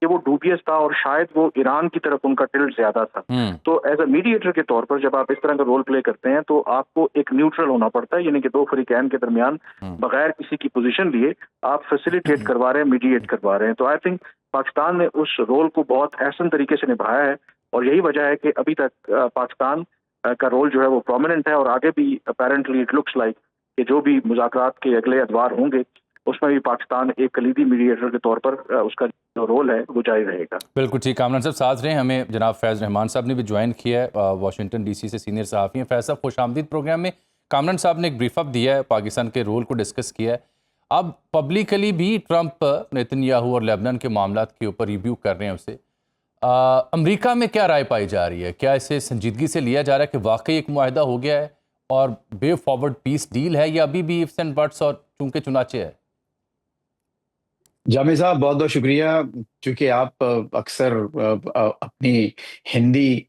کہ وہ ڈوبیس تھا اور شاید وہ ایران کی طرف ان کا ٹلٹ زیادہ تھا. تو ایز اے میڈیٹر کے طور پر جب آپ اس طرح کا رول پلے کرتے ہیں تو آپ کو ایک نیوٹرل ہونا پڑتا ہے, یعنی کہ دو فریقین کے درمیان بغیر کسی کی پوزیشن لیے آپ فیسیلیٹیٹ کروا رہے ہیں, میڈیٹ کروا رہے ہیں. تو آئی تھنک پاکستان نے اس رول کو بہت احسن طریقے سے نبھایا ہے, اور یہی وجہ ہے کہ ابھی تک پاکستان کا رول جو ہے وہ پرومیننٹ ہے, اور آگے بھی اپیرنٹلی اٹ لکس لائک کہ جو بھی مذاکرات کے اگلے ادوار ہوں گے اس میں بھی پاکستان ایک کلیدی میڈیٹر کے طور پر اس کا جو رول ہے وہ جاری رہے گا. بالکل ٹھیک. کامران صاحب ساتھ رہے, ہمیں جناب فیض رحمان صاحب نے بھی جوائن کیا ہے, واشنگٹن ڈی سی سے سینئر صحافی ہیں. فیض صاحب خوش آمدید پروگرام میں. کامران صاحب نے ایک بریف اپ دیا ہے, پاکستان کے رول کو ڈسکس کیا ہے. اب پبلکلی بھی ٹرمپ نیتن یاہو اور لیبنان کے معاملات کے اوپر ریویو کر رہے ہیں اسے. امریکہ میں کیا رائے پائی جا رہی ہے؟ کیا اسے سنجیدگی سے لیا جا رہا ہے کہ واقعی ایک معاہدہ ہو گیا ہے اور وے فارورڈ پیس ڈیل ہے, یا ابھی بھی ifs and buts اور چونکہ چنانچہ ہے؟ جامع صاحب بہت بہت شکریہ. چونکہ آپ اکثر اپنی ہندی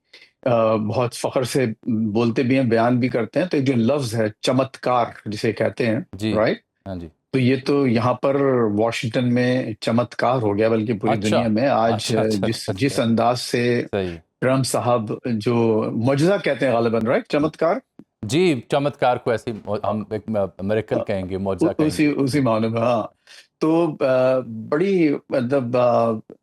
بہت فخر سے بولتے بھی ہیں, بیان بھی کرتے ہیں, تو ایک جو لفظ ہے چمتکار جسے کہتے ہیں, جی رائٹ, ہاں جی, تو یہ تو یہاں پر واشنگٹن میں چمتکار ہو گیا, بلکہ پوری اچھا دنیا میں آج اچھا اچھا جس اچھا انداز سے صحیح. ٹرمپ صاحب جو معجزہ کہتے ہیں غالباً, رائٹ, چمتکار, جی چمتکار کو ایسے ہم ایک میریکل کہیں گے, معجزہ کہیں گے. اسی معنی میں. ہاں, تو بڑی مطلب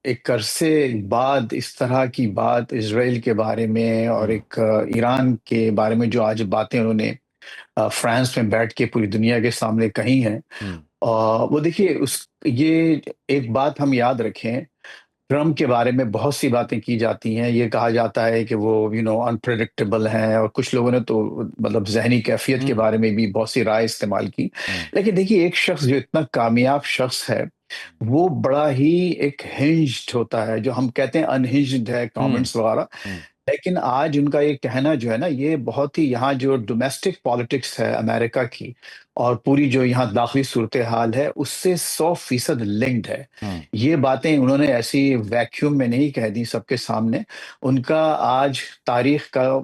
ایک عرصے بعد اس طرح کی بات اسرائیل کے بارے میں اور ایک ایران کے بارے میں جو آج باتیں انہوں نے فرانس میں بیٹھ کے پوری دنیا کے سامنے کہی ہیں, وہ دیکھیے یہ ایک بات ہم یاد رکھیں, ٹرمپ کے بارے میں بہت سی باتیں کی جاتی ہیں. یہ کہا جاتا ہے کہ وہ انپریڈکٹیبل ہیں, اور کچھ لوگوں نے تو مطلب ذہنی کیفیت کے بارے میں بھی بہت سی رائے استعمال کی. لیکن دیکھیے ایک شخص جو اتنا کامیاب شخص ہے وہ بڑا ہی ایک ہنجڈ ہوتا ہے, جو ہم کہتے ہیں انہنجڈ ہے کامنٹس وغیرہ. لیکن آج ان کا یہ کہنا جو ہے نا, یہ بہت ہی یہاں جو ڈومیسٹک پالیٹکس ہے امریکہ کی اور پوری جو یہاں داخلی صورتحال ہے اس سے 100% لنکڈ ہے. یہ باتیں انہوں نے ایسی ویکیوم میں نہیں کہہ دی سب کے سامنے. ان کا آج تاریخ کا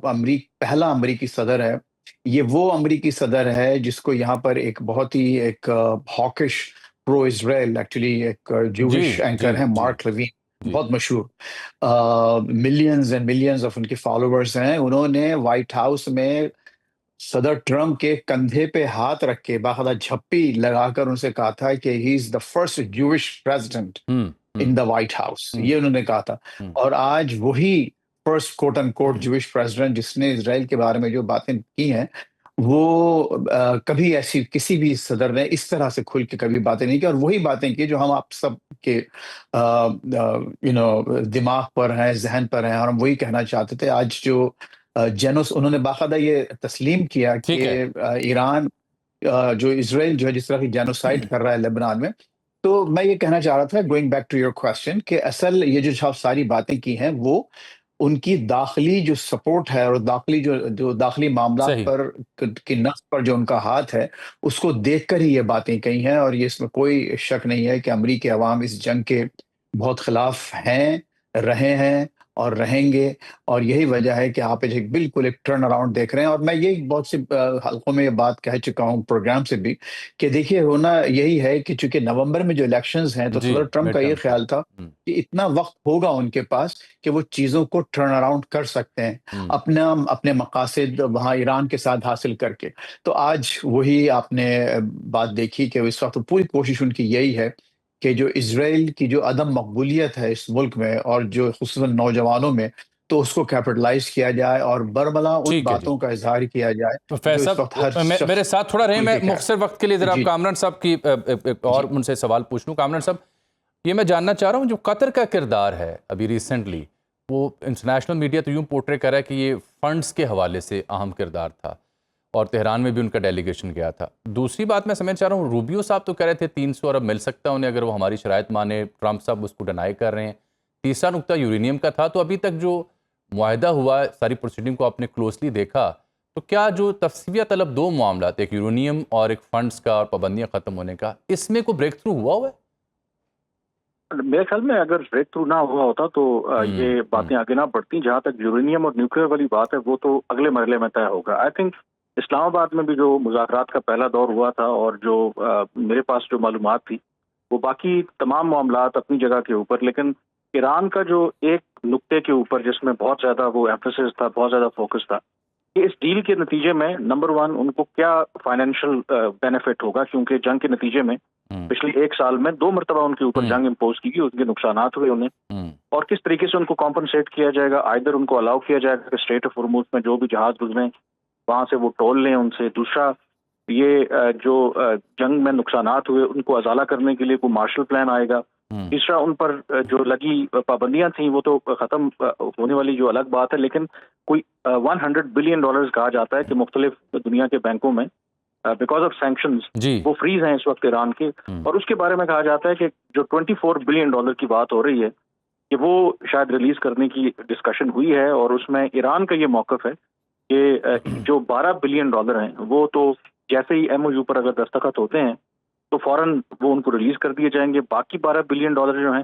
پہلا امریکی صدر ہے. یہ وہ امریکی صدر ہے جس کو یہاں پر ایک بہت ہی ایک ہاکش پرو اسرائیل ایکچولی ایک جوش اینکر ہیں, مارک لیوین, بہت مشہور, ملینز اینڈ ملینز آف ان کے فالوورز ہیں. انہوں نے وائٹ ہاؤس میں صدر ٹرمپ کے کندھے پہ ہاتھ رکھ کے باقاعدہ جھپی لگا کر ان سے کہا تھا کہ ہی از دا فرسٹ جوش پریزیڈنٹ ان دا وائٹ ہاؤس, یہ انہوں نے کہا تھا. اور آج وہی فرسٹ کوٹ ان کوٹ جوش پریزیڈنٹ جس نے اسرائیل کے بارے میں جو باتیں کی ہیں, وہ کبھی ایسی کسی بھی صدر نے اس طرح سے کھل کے کبھی باتیں نہیں کی, اور وہی باتیں کی جو ہم آپ سب کے دماغ پر ہیں, ذہن پر ہیں, اور ہم وہی کہنا چاہتے تھے. آج جو انہوں نے باقاعدہ یہ تسلیم کیا کہ ایران جو اسرائیل جو ہے جس طرح کی جینوسائڈ کر رہا ہے لیبنان میں. تو میں یہ کہنا چاہ رہا تھا, going back to your question, کہ اصل یہ جو ساری باتیں کی ہیں وہ ان کی داخلی جو سپورٹ ہے اور داخلی جو داخلی معاملات پر کی نقص پر جو ان کا ہاتھ ہے اس کو دیکھ کر ہی یہ باتیں کہی ہیں. اور یہ اس میں کوئی شک نہیں ہے کہ امریکی عوام اس جنگ کے بہت خلاف ہیں, رہے ہیں اور رہیں گے. اور یہی وجہ ہے کہ آپ ایک بالکل ایک ٹرن اراؤنڈ دیکھ رہے ہیں. اور میں یہ بہت سے حلقوں میں یہ بات کہہ چکا ہوں پروگرام سے بھی کہ دیکھیے ہونا یہی ہے کہ چونکہ نومبر میں جو الیکشنز ہیں تو صدر ٹرمپ کا یہ خیال تھا کہ اتنا وقت ہوگا ان کے پاس کہ وہ چیزوں کو ٹرن اراؤنڈ کر سکتے ہیں اپنے مقاصد وہاں ایران کے ساتھ حاصل کر کے. تو آج وہی آپ نے بات دیکھی کہ اس وقت پوری کوشش ان کی یہی ہے کہ جو اسرائیل کی جو عدم مقبولیت ہے اس ملک میں اور جو خصوصاً نوجوانوں میں, تو اس کو کیپٹلائز کیا جائے اور برملا ان باتوں کا اظہار کیا جائے. فیض صاحب میرے ساتھ تھوڑا رہے, میں مختصر وقت کے لیے ذرا کامران صاحب کی اور ان سے سوال پوچھ لوں. کامران صاحب, یہ میں جاننا چاہ رہا ہوں جو قطر کا کردار ہے ابھی ریسنٹلی, وہ انٹرنیشنل میڈیا تو یوں پورٹرے کر رہا ہے کہ یہ فنڈز کے حوالے سے اہم کردار تھا اور تہران میں بھی ان کا ڈیلیگیشن گیا تھا. دوسری بات میں سمجھ چاہ رہا ہوں, روبیو صاحب تو کہہ رہے تھے 300 ارب مل سکتا ہے انہیں اگر وہ ہماری شرائط مانے, ٹرمپ صاحب اس کو ڈینائی کر رہے ہیں. تیسرا نقطہ یورینیم کا تھا. تو ابھی تک جو معاہدہ ہوا, ساری پروسیڈنگ کو آپ نے کلوزلی دیکھا, تو کیا جو تفصیلیہ طلب دو معاملات, ایک یورینیم اور ایک فنڈز کا اور پابندیاں ختم ہونے کا, اس میں کوئی بریک تھرو ہوا ہے؟ میرے خیال میں اگر بریک تھرو نہ ہوا ہوتا تو یہ باتیں آگے نہ بڑھتی. جہاں تک یورینیم اور نیوکلیئر والی بات ہے وہ تو اگلے مرحلے میں طے ہوگا. آئی تھنک اسلام آباد میں بھی جو مذاکرات کا پہلا دور ہوا تھا اور جو میرے پاس جو معلومات تھی وہ باقی تمام معاملات اپنی جگہ کے اوپر, لیکن ایران کا جو ایک نقطے کے اوپر جس میں بہت زیادہ وہ ایمفیسس تھا، بہت زیادہ فوکس تھا کہ اس ڈیل کے نتیجے میں نمبر 1 ان کو کیا فائنینشیل بینیفٹ ہوگا، کیونکہ جنگ کے نتیجے میں پچھلی 1 سال میں 2 مرتبہ ان کے اوپر جنگ امپوز کی گئی، ان کے نقصانات ہوئے انہیں، اور کس طریقے سے ان کو کمپنسیٹ کیا جائے گا. آئدر ان کو الاؤ کیا جائے گا کہ اسٹریٹ آف ہرمز میں جو بھی جہاز گزریں وہاں سے وہ ٹول لیں ان سے. دوسرا یہ جو جنگ میں نقصانات ہوئے ان کو ازالہ کرنے کے لیے کوئی مارشل پلان آئے گا. تیسرا ان پر جو لگی پابندیاں تھیں وہ تو ختم ہونے والی جو الگ بات ہے، لیکن کوئی $100 بلین کہا جاتا ہے کہ مختلف دنیا کے بینکوں میں بیکاز آف سینکشنز وہ فریز ہیں اس وقت ایران کے، اور اس کے بارے میں کہا جاتا ہے کہ جو $24 بلین کی بات ہو رہی ہے کہ وہ شاید ریلیز کرنے کی ڈسکشن ہوئی ہے. اور اس میں ایران کا یہ موقف ہے کہ جو $12 بلین ہیں وہ تو جیسے ہی MOU پر اگر دستخط ہوتے ہیں تو فوراً وہ ان کو ریلیز کر دیے جائیں گے. باقی $12 بلین جو ہیں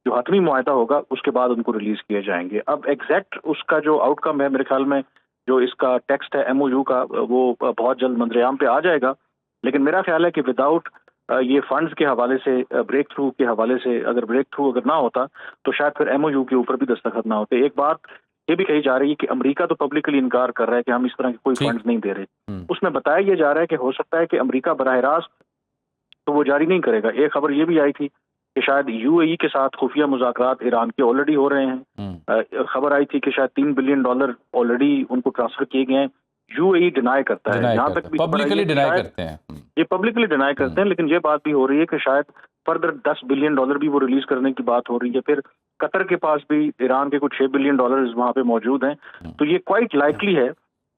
جو حتمی معاہدہ ہوگا اس کے بعد ان کو ریلیز کیے جائیں گے. اب ایگزیکٹ اس کا جو آؤٹ کم ہے میرے خیال میں جو اس کا ٹیکسٹ ہے MOU کا وہ بہت جلد منظر عام پہ آ جائے گا، لیکن میرا خیال ہے کہ وداؤٹ یہ فنڈز کے حوالے سے بریک تھرو کے حوالے سے اگر بریک تھرو اگر نہ ہوتا تو شاید پھر MOU کے اوپر بھی دستخط نہ ہوتے. ایک بات یہ بھی کہی جا رہی ہے کہ امریکہ تو پبلکلی انکار کر رہا ہے کہ ہم اس طرح کے کوئی فنڈز نہیں دے رہے. اس میں بتایا یہ جا رہا ہے کہ ہو سکتا ہے کہ امریکہ براہ راست تو وہ جاری نہیں کرے گا. ایک خبر یہ بھی آئی تھی کہ شاید UAE کے ساتھ خفیہ مذاکرات ایران کے آلریڈی ہو رہے ہیں. خبر آئی تھی کہ شاید $3 بلین آلریڈی ان کو ٹرانسفر کیے گئے ہیں. UAE ڈینائی کرتا ہے، یہاں تک بھی پبلکلی ڈینائی کرتے ہیں، یہ پبلکلی ڈینائی کرتے ہیں، لیکن یہ بات بھی ہو رہی ہے کہ شاید فردر $10 بلین بھی وہ ریلیز کرنے کی بات ہو رہی ہے. پھر قطر کے پاس بھی ایران کے کچھ $6 بلین وہاں پہ موجود ہیں. تو یہ کوائٹ لائکلی ہے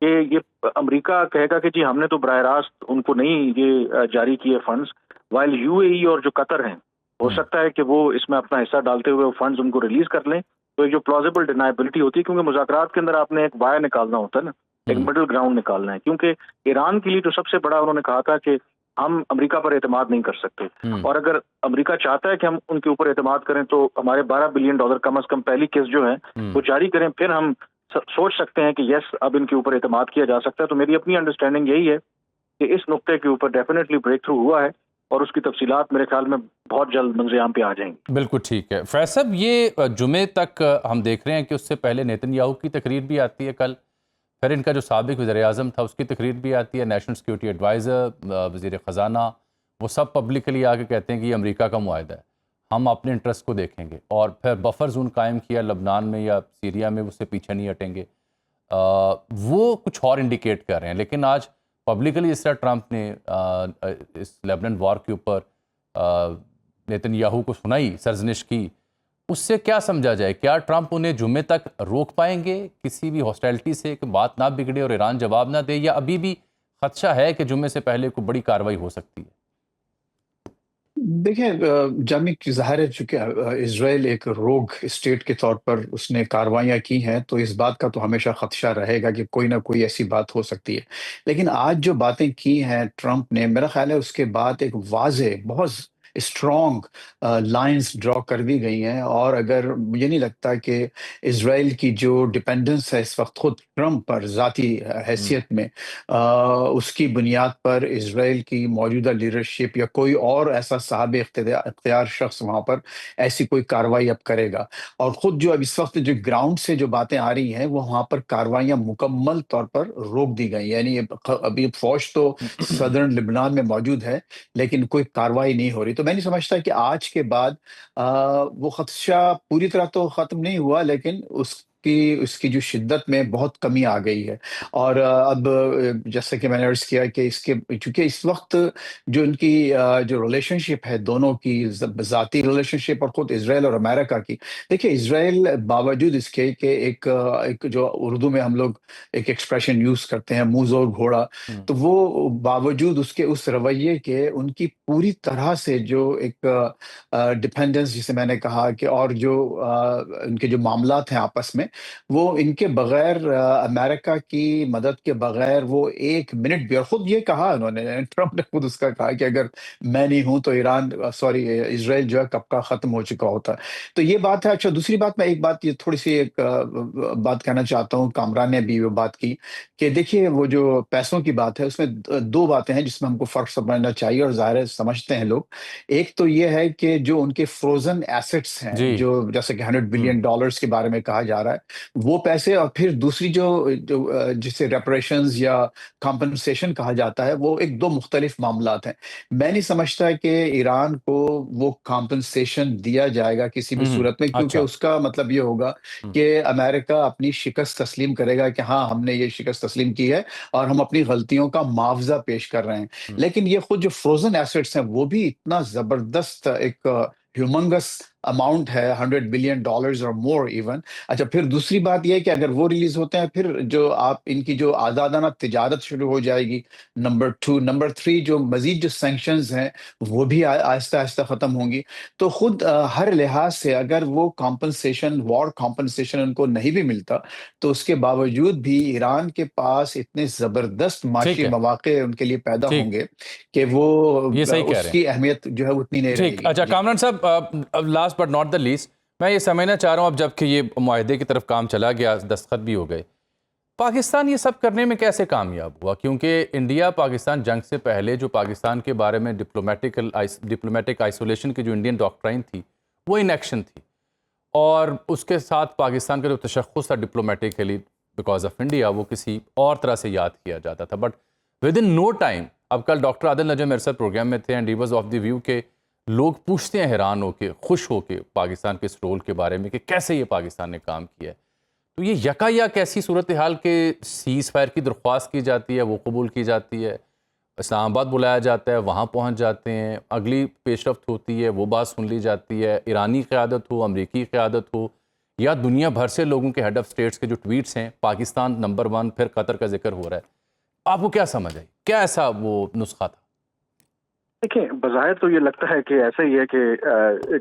کہ یہ امریکہ کہے گا کہ جی ہم نے تو براہ راست ان کو نہیں یہ جاری کیے فنڈز، وائل UAE اور جو قطر ہیں ہو سکتا ہے کہ وہ اس میں اپنا حصہ ڈالتے ہوئے فنڈز ان کو ریلیز کر لیں. تو یہ جو پلازیبل ڈینائبلٹی ہوتی ہے، کیونکہ مذاکرات کے اندر آپ نے ایک وائر نکالنا ہوتا ہے نا، ایک مڈل گراؤنڈ نکالنا ہے. کیونکہ ایران کے لیے جو سب سے بڑا انہوں نے کہا تھا کہ ہم امریکہ پر اعتماد نہیں کر سکتے، اور اگر امریکہ چاہتا ہے کہ ہم ان کے اوپر اعتماد کریں تو ہمارے $12 بلین کم از کم پہلی قسط جو ہے وہ جاری کریں، پھر ہم سوچ سکتے ہیں کہ یس اب ان کے اوپر اعتماد کیا جا سکتا ہے. تو میری اپنی انڈرسٹینڈنگ یہی ہے کہ اس نقطے کے اوپر ڈیفینیٹلی بریک تھرو ہوا ہے اور اس کی تفصیلات میرے خیال میں بہت جلد منظر عام پہ آ جائیں گی. بالکل ٹھیک ہے فیض صاحب، یہ جمعے تک ہم دیکھ رہے ہیں کہ اس سے پہلے نیتن یاہو کی تقریر بھی آتی ہے کل، پھر ان کا جو سابق وزیر اعظم تھا اس کی تقریر بھی آتی ہے، نیشنل سیکورٹی ایڈوائزر، وزیر خزانہ، وہ سب پبلکلی آ کے کہتے ہیں کہ یہ امریکہ کا معاہدہ ہے، ہم اپنے انٹرسٹ کو دیکھیں گے. اور پھر بفر زون قائم کیا لبنان میں یا سیریا میں، اس سے پیچھے نہیں ہٹیں گے. وہ کچھ اور انڈیکیٹ کر رہے ہیں، لیکن آج پبلکلی اس طرح ٹرمپ نے اس لیبنان وار کے اوپر نیتن یاہو کو سنائی، سرزنش کی. اس سے کیا سمجھا جائے؟ کیا ٹرمپ انہیں جمعے تک روک پائیں گے کسی بھی ہاسٹیلٹی سے کہ بات نہ بگڑے اور ایران جواب نہ دے، یا ابھی بھی خدشہ ہے کہ جمعے سے پہلے کوئی بڑی کارروائی ہو سکتی ہے؟ دیکھیں جامع ظاہر ہے چونکہ اسرائیل ایک روگ اسٹیٹ کے طور پر اس نے کاروائیاں کی ہیں، تو اس بات کا تو ہمیشہ خدشہ رہے گا کہ کوئی نہ کوئی ایسی بات ہو سکتی ہے. لیکن آج جو باتیں کی ہیں ٹرمپ نے، میرا خیال ہے اس کے بعد ایک واضح بہت اسٹرانگ لائنز ڈرا کر دی گئی ہیں. اور اگر مجھے نہیں لگتا کہ اسرائیل کی جو ڈپینڈنس ہے اس وقت خود ٹرمپ پر ذاتی حیثیت میں، اس کی بنیاد پر اسرائیل کی موجودہ لیڈرشپ یا کوئی اور ایسا صاحب اختیار شخص وہاں پر ایسی کوئی کارروائی اب کرے گا. اور خود جو اب اس وقت جو گراؤنڈ سے جو باتیں آ رہی ہیں وہ وہاں پر کارروائیاں مکمل طور پر روک دی گئی. یعنی ابھی فوج تو صدرن لبنان میں موجود ہے لیکن کوئی کارروائی نہیں ہو رہی. تو میں نہیں سمجھتا کہ آج کے بعد وہ خدشہ پوری طرح تو ختم نہیں ہوا، لیکن اس کی جو شدت میں بہت کمی آ گئی ہے. اور اب جیسے کہ میں نے عرض کیا کہ چونکہ اس وقت جو ان کی جو ریلیشن شپ ہے دونوں کی ذاتی ریلیشن شپ اور خود اسرائیل اور امریکہ کی، دیکھیں اسرائیل باوجود اس کے کہ ایک جو اردو میں ہم لوگ ایک ایکسپریشن یوز کرتے ہیں منہ زور گھوڑا، تو وہ باوجود اس کے اس رویے کے ان کی پوری طرح سے جو ایک ڈیپینڈنس جسے میں نے کہا کہ اور جو ان کے جو معاملات ہیں آپس میں وہ ان کے بغیر امریکہ کی مدد کے بغیر وہ ایک منٹ بھی، اور خود یہ کہا انہوں نے، ٹرمپ نے خود اس کا کہا کہ اگر میں نہیں ہوں تو اسرائیل جو ہے کب کا ختم ہو چکا ہوتا. تو یہ بات ہے. اچھا، دوسری بات، میں ایک بات یہ تھوڑی سی ایک بات کہنا چاہتا ہوں. کامران نے بھی وہ بات کی کہ دیکھیے وہ جو پیسوں کی بات ہے اس میں دو باتیں ہیں جس میں ہم کو فرق سمجھنا چاہیے، اور ظاہر ہے سمجھتے ہیں لوگ. ایک تو یہ ہے کہ جو ان کے فروزن ایسٹس ہیں، جی جو جیسے کہ $100 بلین کے بارے میں کہا جا رہا ہے، وہ پیسے، اور پھر دوسری جو جسے ریپریشنز یا کمپنسیشن کہا جاتا ہے، وہ ایک دو مختلف معاملات ہیں. میں نہیں سمجھتا کہ ایران کو وہ کمپنسیشن دیا جائے گا کسی بھی صورت میں، کیونکہ اچھا اس کا مطلب یہ ہوگا کہ امریکہ اپنی شکست تسلیم کرے گا کہ ہاں ہم نے یہ شکست تسلیم کی ہے اور ہم اپنی غلطیوں کا معاوضہ پیش کر رہے ہیں. لیکن یہ خود جو فروزن ایسٹس ہیں وہ بھی اتنا زبردست ایک ہیومنگس اماؤنٹ ہے، $100 بلین اور مور ایون. اچھا، پھر دوسری بات یہ ہے کہ اگر وہ ریلیز ہوتے ہیں، پھر جو آپ ان کی جو آزادانہ تجارت شروع ہو جائے گی. نمبر 2، نمبر 3، جو مزید جو سینکشنز ہیں وہ بھی آہستہ آہستہ ختم ہوں گی. تو خود ہر لحاظ سے اگر وہ کمپنسیشن، وار کمپنسیشن ان کو نہیں بھی ملتا، تو اس کے باوجود بھی ایران کے پاس اتنے زبردست ٹھیک معاشی ہے مواقع ان کے لیے پیدا ٹھیک ہوں گے کہ وہ یہ صحیح کہہ اس رہے ہیں. کی اہمیت جو ہے اتنی نہیں رہے ٹھیک. گی. اچھا جی کامران صاحب، last but not the least, میں یہ سمجھنا چاہ رہا ہوں اب جب کہ یہ معاہدے کی طرف کام چلا گیا، دستخط بھی ہو گئے، پاکستان یہ سب کرنے میں کیسے کامیاب ہوا؟ کیونکہ انڈیا پاکستان جنگ سے پہلے جو پاکستان کے بارے میں ڈپلومیٹک آئسولیشن کی جو انڈین ڈاکٹرائن تھی وہ ان ایکشن تھی، اور اس کے ساتھ پاکستان کا جو تشخص تھا ڈپلومیٹکلی بیکاز آف انڈیا، وہ کسی اور طرح سے یاد کیا جاتا تھا. بٹ ود ان نو ٹائم، اب کل ڈاکٹر عادل نجم میرے ساتھ پروگرام میں تھے and he was of the view کہ لوگ پوچھتے ہیں حیران ہو کے، خوش ہو کے پاکستان کے اس رول کے بارے میں کہ کیسے یہ پاکستان نے کام کیا ہے. تو یہ یکایک ایسی صورتحال کہ سیز فائر کی درخواست کی جاتی ہے، وہ قبول کی جاتی ہے، اسلام آباد بلایا جاتا ہے، وہاں پہنچ جاتے ہیں، اگلی پیش رفت ہوتی ہے، وہ بات سن لی جاتی ہے، ایرانی قیادت ہو، امریکی قیادت ہو، یا دنیا بھر سے لوگوں کے ہیڈ آف سٹیٹس کے جو ٹویٹس ہیں، پاکستان نمبر 1، پھر قطر کا ذکر ہو رہا ہے. آپ کو کیا سمجھ آئی؟ کیا ایسا وہ نسخہ تھا؟ دیکھیں، بظاہر تو یہ لگتا ہے کہ ایسا ہی ہے کہ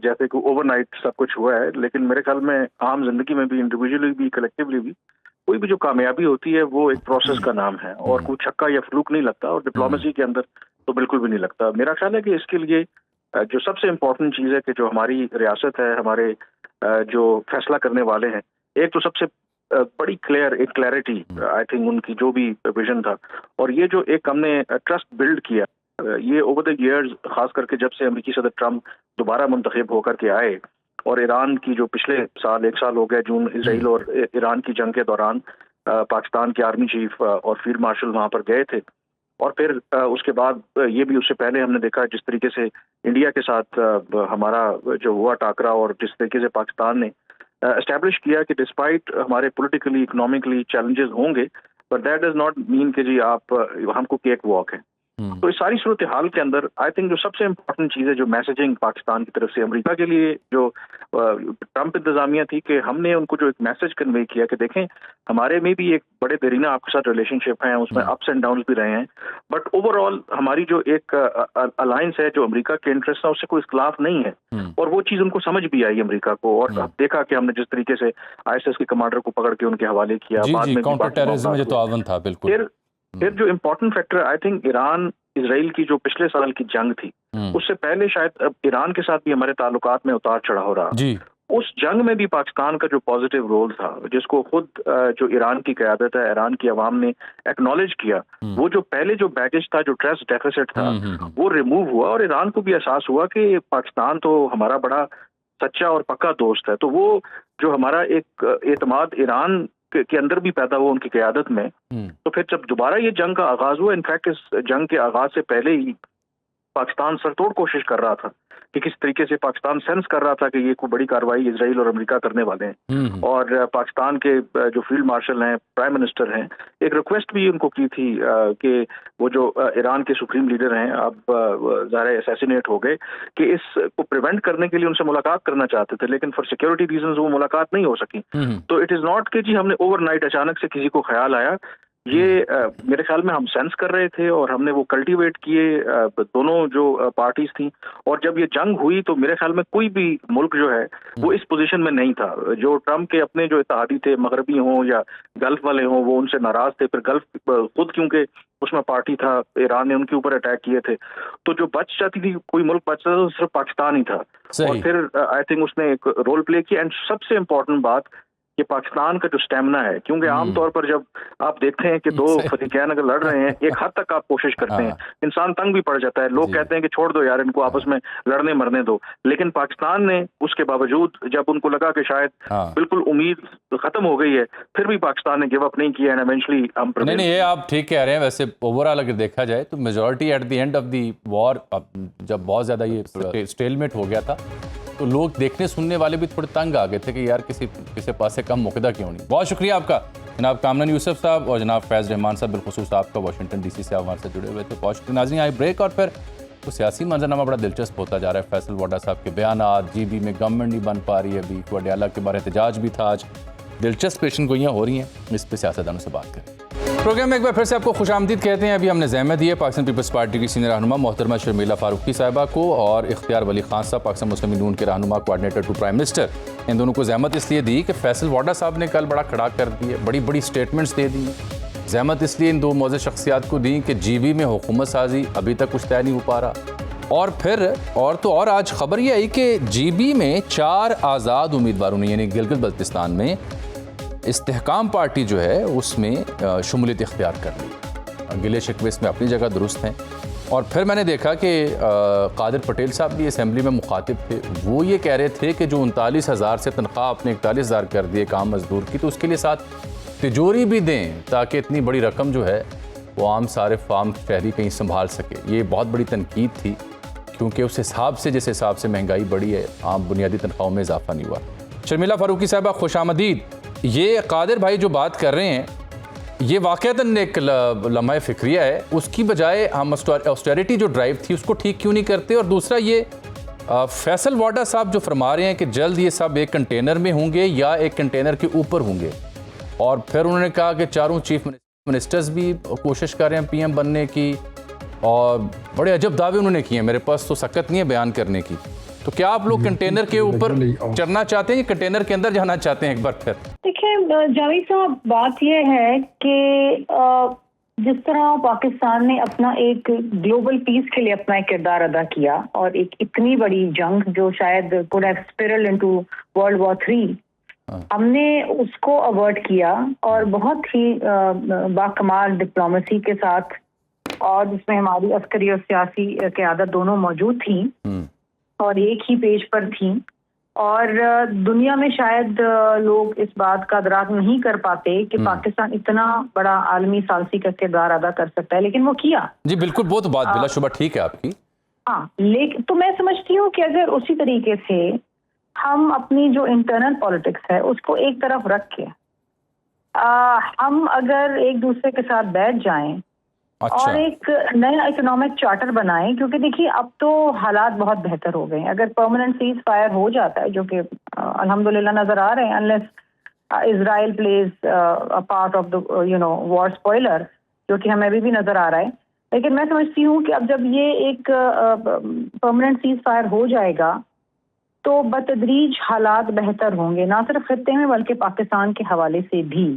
جیسے کہ اوور نائٹ سب کچھ ہوا ہے، لیکن میرے خیال میں عام زندگی میں بھی، انڈیویجولی بھی، کلیکٹیولی بھی، کوئی بھی جو کامیابی ہوتی ہے وہ ایک پروسیس کا نام ہے، اور کوئی چھکا یا فلوک نہیں لگتا، اور ڈپلومیسی کے اندر تو بالکل بھی نہیں لگتا. میرا خیال ہے کہ اس کے لیے جو سب سے امپورٹنٹ چیز ہے کہ جو ہماری ریاست ہے، ہمارے جو فیصلہ کرنے والے ہیں، ایک تو سب سے بڑی ایک کلیئرٹی آئی تھنک ان کی جو بھی ویژن تھا، اور یہ جو ایک ہم نے ٹرسٹ بلڈ کیا، یہ اوور دا ایئرز، خاص کر کے جب سے امریکی صدر ٹرمپ دوبارہ منتخب ہو کر کے آئے، اور ایران کی جو پچھلے سال 1 سال ہو گیا جون اسرائیل اور ایران کی جنگ کے دوران پاکستان کے آرمی چیف اور فیلڈ مارشل وہاں پر گئے تھے، اور پھر اس کے بعد یہ بھی اس سے پہلے ہم نے دیکھا جس طریقے سے انڈیا کے ساتھ ہمارا جو ہوا ٹاکرا، اور جس طریقے سے پاکستان نے اسٹیبلش کیا کہ ڈسپائٹ ہمارے پولیٹیکلی، اکنامکلی چیلنجز ہوں گے، but that does not mean کہ جی آپ ہم کو کیک واک ہے. تو اس ساری صورتحال کے اندر آئی تھنک جو سب سے امپورٹنٹ چیز ہے، جو میسیجنگ پاکستان کی طرف سے امریکہ کے لیے جو ٹرمپ انتظامیہ تھی، کہ ہم نے ان کو جو ایک میسج کنوے کیا کہ دیکھیں ہمارے میں بھی ایک بڑے دیرینہ آپ کے ساتھ ریلیشن شپ ہیں، اس میں اپس اینڈ ڈاؤنز بھی رہے ہیں، بٹ اوور آل ہماری جو ایک الائنس ہے، جو امریکہ کے انٹرسٹ ہیں، اس سے کوئی اختلاف نہیں ہے. اور وہ چیز ان کو سمجھ بھی آئی امریکہ کو، اور اب دیکھا کہ ہم نے جس طریقے سے ISIS کے کمانڈر کو پکڑ کے ان کے حوالے کیا، بعد میں کاؤنٹر ٹیررزم میں جو تعاون تھا. بالکل. پھر جو important factor I think Iran Israel کی جو پچھلے سال کی جنگ تھی، اس سے پہلے شاید ایران کے ساتھ بھی ہمارے تعلقات میں اتار چڑھاؤ رہا. اس جنگ میں بھی پاکستان کا جو پازیٹیو رول تھا، جس کو خود جو ایران کی قیادت ہے، ایران کی عوام نے ایکنالج کیا، وہ جو پہلے جو بیگیج تھا، جو ٹرسٹ ڈیفیسٹ تھا، وہ ریموو ہوا، اور ایران کو بھی احساس ہوا کہ پاکستان تو ہمارا بڑا سچا اور پکا دوست ہے. تو وہ جو ہمارا ایک اعتماد ایران کے اندر بھی پیدا ہوا ان کی قیادت میں. تو پھر جب دوبارہ یہ جنگ کا آغاز ہوا، انفیکٹ اس جنگ کے آغاز سے پہلے ہی پاکستان سر توڑ کوشش کر رہا تھا کہ کس طریقے سے پاکستان سینس کر رہا تھا کہ یہ کوئی بڑی کارروائی اسرائیل اور امریکہ کرنے والے ہیں، اور پاکستان کے جو فیلڈ مارشل ہیں، پرائم منسٹر ہیں، ایک ریکویسٹ بھی ان کو کی تھی کہ وہ جو ایران کے سپریم لیڈر ہیں، اب ظاہر اسیسینیٹ ہو گئے، کہ اس کو پریونٹ کرنے کے لیے ان سے ملاقات کرنا چاہتے تھے، لیکن فار سیکورٹی ریزنز وہ ملاقات نہیں ہو سکی. تو اٹ از ناٹ کہ جی ہم نے اوور نائٹ اچانک سے کسی کو خیال آیا، یہ میرے خیال میں ہم سینس کر رہے تھے اور ہم نے وہ کلٹیویٹ کیے دونوں جو پارٹیز تھیں. اور جب یہ جنگ ہوئی تو میرے خیال میں کوئی بھی ملک جو ہے وہ اس پوزیشن میں نہیں تھا. جو ٹرمپ کے اپنے جو اتحادی تھے, مغربی ہوں یا گلف والے ہوں, وہ ان سے ناراض تھے. پھر گلف خود کیونکہ اس میں پارٹی تھا, ایران نے ان کے اوپر اٹیک کیے تھے, تو جو بچ جاتی تھی, کوئی ملک بچ جاتا تو صرف پاکستان ہی تھا. اور پھر آئی تھنک اس نے ایک رول پلے کیا. اینڈ سب سے امپورٹنٹ بات کہ پاکستان کا جو اسٹیمنا ہے, کیونکہ عام طور پر جب آپ دیکھتے ہیں کہ دو فریقین اگر لڑ رہے ہیں, ایک حد تک آپ کوشش کرتے ہیں, انسان تنگ بھی پڑ جاتا ہے, لوگ کہتے ہیں کہ چھوڑ دو یار ان کو, آپس میں لڑنے مرنے دو. لیکن پاکستان نے اس کے باوجود جب ان کو لگا کہ شاید بالکل امید ختم ہو گئی ہے, پھر بھی پاکستان نے گیو اپ نہیں کیا. اینڈ ایونچولی ہم نہیں, یہ آپ ٹھیک کہہ رہے ہیں. ویسے اوور آل اگر دیکھا جائے تو majority at the end of the war, جب بہت زیادہ یہ اسٹیلمیٹ ہو گیا تھا تو لوگ دیکھنے سننے والے بھی تھوڑے تنگ آ گئے تھے کہ یار کسی پاس سے کم موقع کیوں نہیں. بہت شکریہ آپ کا جناب کامران یوسف صاحب اور جناب فیض رحمان صاحب, بالخصوص آپ کا واشنگٹن ڈی سی سے ہمارے سے جڑے ہوئے تھے. بہت شکریہ. ناظرین, آئی بریک اور پھر تو سیاسی منظرنامہ بڑا دلچسپ ہوتا جا رہا ہے. فیصل واڈا صاحب کے بیانات, جی بی میں گورنمنٹ نہیں بن پا رہی ہے, ابھی وڈیالہ کے بارے احتجاج بھی تھا, آج دلچسپ پیشن گوئیاں ہو رہی ہیں. اس پہ سیاستدانوں سے بات کریں. پروگرام میں ایک بار پھر سے آپ کو خوش آمدید کہتے ہیں. ابھی ہم نے زحمت دی ہے پاکستان پیپلز پارٹی کی سینئر رہنما محترمہ شرمیلا فاروقی صاحبہ کو اور اختیار ولی خان صاحب پاکستان مسلم لیگ نون کے رہنما کوآرڈینیٹر ٹو پرائم منسٹر. ان دونوں کو زحمت اس لیے دی کہ فیصل واڈا صاحب نے کل بڑا کھڑا کر دی ہے, بڑی بڑی سٹیٹمنٹس دے دی. زحمت اس لیے ان دو معزز شخصیات کو دی کہ جی بی میں حکومت سازی ابھی تک کچھ طے نہیں ہو پا رہا. اور پھر اور آج خبر یہ آئی کہ جی بی میں 4 آزاد امیدواروں نے, یعنی گلگت بلتستان میں استحکام پارٹی جو ہے اس میں شمولیت اختیار کر لی. گلے شکوے اس میں اپنی جگہ درست ہیں. اور پھر میں نے دیکھا کہ قادر پٹیل صاحب بھی اسمبلی میں مخاطب تھے. وہ یہ کہہ رہے تھے کہ جو 39,000 سے تنخواہ آپ نے 41,000 کر دی ہے کام مزدور کی, تو اس کے لیے ساتھ تجوری بھی دیں تاکہ اتنی بڑی رقم جو ہے وہ عام صارف عام شہری کہیں سنبھال سکے. یہ بہت بڑی تنقید تھی کیونکہ اس حساب سے جس حساب سے مہنگائی بڑھی ہے عام بنیادی تنخواہوں میں اضافہ نہیں ہوا. شرمیلا فاروقی صاحبہ خوش آمدید. یہ قادر بھائی جو بات کر رہے ہیں یہ واقعتاً ایک لمحہ فکریہ ہے. اس کی بجائے ہم آسٹیرٹی جو ڈرائیو تھی اس کو ٹھیک کیوں نہیں کرتے؟ اور دوسرا یہ فیصل واڈا صاحب جو فرما رہے ہیں کہ جلد یہ سب ایک کنٹینر میں ہوں گے یا ایک کنٹینر کے اوپر ہوں گے, اور پھر انہوں نے کہا کہ 4 چیف منسٹرز بھی کوشش کر رہے ہیں پی ایم بننے کی, اور بڑے عجب دعوے انہوں نے کیے ہیں. میرے پاس تو سکت نہیں ہے بیان کرنے کی. تو کیا آپ لوگ کنٹینر کے اوپر چڑھنا چاہتے ہیں یا کنٹینر کے اندر جانا چاہتے ہیں ایک بار پھر؟ دیکھیں جاوید صاحب, بات یہ ہے کہ جس طرح پاکستان نے اپنا ایک گلوبل پیس کے لیے اپنا ایک کردار ادا کیا, اور ایک اتنی بڑی جنگ جو شاید could have spiraled into World War III, ہم نے اس کو اوائڈ کیا اور بہت ہی باکمال ڈپلومیسی کے ساتھ, اور جس میں ہماری عسکری اور سیاسی قیادت دونوں موجود تھیں اور ایک ہی پیج پر تھیں. اور دنیا میں شاید لوگ اس بات کا ادراک نہیں کر پاتے کہ پاکستان اتنا بڑا عالمی ثالثی کا کردار ادا کر سکتا ہے, لیکن وہ کیا. جی بالکل, وہ تو بات بلا شبہ ٹھیک ہے آپ کی. ہاں, لیکن تو میں سمجھتی ہوں کہ اگر اسی طریقے سے ہم اپنی جو انٹرنل پالیٹکس ہے اس کو ایک طرف رکھ کے ہم اگر ایک دوسرے کے ساتھ بیٹھ جائیں اور ایک نیا اکنامک چارٹر بنائیں, کیونکہ دیکھیے اب تو حالات بہت بہتر ہو گئے ہیں. اگر پرماننٹ سیز فائر ہو جاتا ہے, جو کہ الحمدللہ نظر آ رہے ہیں, unless Israel plays part of the war spoiler, جو کہ ہمیں ابھی بھی نظر آ رہا ہے. لیکن میں سمجھتی ہوں کہ اب جب یہ ایک پرماننٹ سیز فائر ہو جائے گا تو بتدریج حالات بہتر ہوں گے, نہ صرف خطے میں بلکہ پاکستان کے حوالے سے بھی.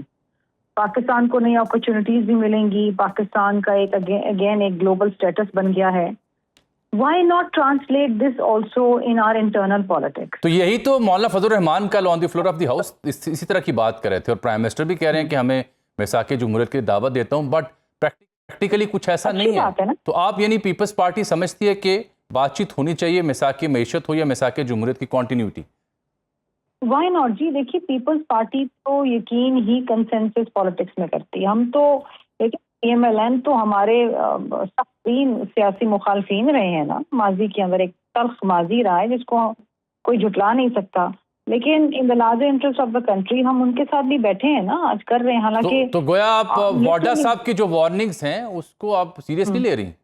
پاکستان کو نئی اپرچونٹیز بھی ملیں گی. پاکستان کا ایک اگین ایک گلوبل سٹیٹس بن گیا ہے. Why not translate this also in our internal politics? تو یہی تو مولانا فضل الرحمان کل on the floor of the house اسی طرح کی بات کر رہے تھے, اور پرائم منسٹر بھی کہہ رہے ہیں کہ ہمیں میثاق جمہوریت کی دعوت دیتا ہوں, بٹ پریکٹیکلی کچھ ایسا نہیں ہے. تو آپ یعنی پیپلز پارٹی سمجھتی ہے کہ بات چیت ہونی چاہیے, میثاق معیشت ہو یا میثاق جمہوریت کی کنٹینیوٹی؟ وائی ناٹ جی. دیکھیے پیپلز پارٹی تو یقین ہی کنسنسس پالیٹکس میں کرتی ہے. ہم تو پی ایم ایل این تو ہمارے سختین سیاسی مخالفین رہے ہیں نا, ماضی کے اندر ایک تلخ ماضی رہا ہے جس کو کوئی جھٹلا نہیں سکتا. لیکن in the larger interest of the country ہم ان کے ساتھ بھی بیٹھے ہیں نا, آج کر رہے ہیں. حالانکہ تو گویا آپ واڈا صاحب کی جو وارننگز ہیں اس کو آپ سیریسلی لے رہی ہیں؟